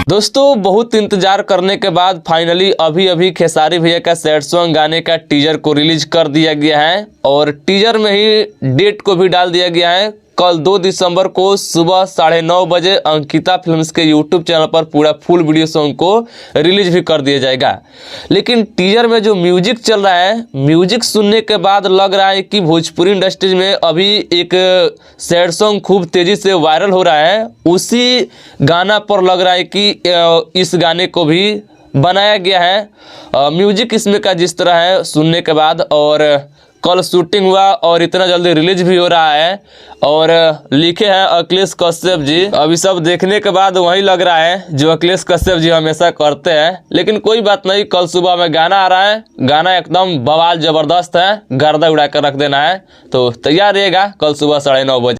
दोस्तों बहुत इंतजार करने के बाद फाइनली अभी खेसारी भैया का सैड सॉन्ग गाने का टीजर को रिलीज कर दिया गया है और टीजर में ही डेट को भी डाल दिया गया है। कल 2 दिसंबर को सुबह 9:30 बजे अंकिता फिल्म्स के यूट्यूब चैनल पर पूरा फुल वीडियो सॉन्ग को रिलीज भी कर दिया जाएगा। लेकिन टीजर में जो म्यूजिक चल रहा है, म्यूजिक सुनने के बाद लग रहा है कि भोजपुरी इंडस्ट्री में अभी एक सैड सॉन्ग खूब तेज़ी से वायरल हो रहा है। उसी गाना पर लग रहा है कि इस गाने को भी बनाया गया है। म्यूजिक इसमें का जिस तरह है सुनने के बाद, और कल शूटिंग हुआ और इतना जल्दी रिलीज भी हो रहा है और लिखे हैं अखिलेश कश्यप जी। अभी सब देखने के बाद वही लग रहा है जो अखिलेश कश्यप जी हमेशा करते हैं। लेकिन कोई बात नहीं, कल सुबह में गाना आ रहा है, गाना एकदम बवाल जबरदस्त है, गर्दा उड़ा कर रख देना है। तो तैयार रहिएगा कल सुबह 9:30 बजे।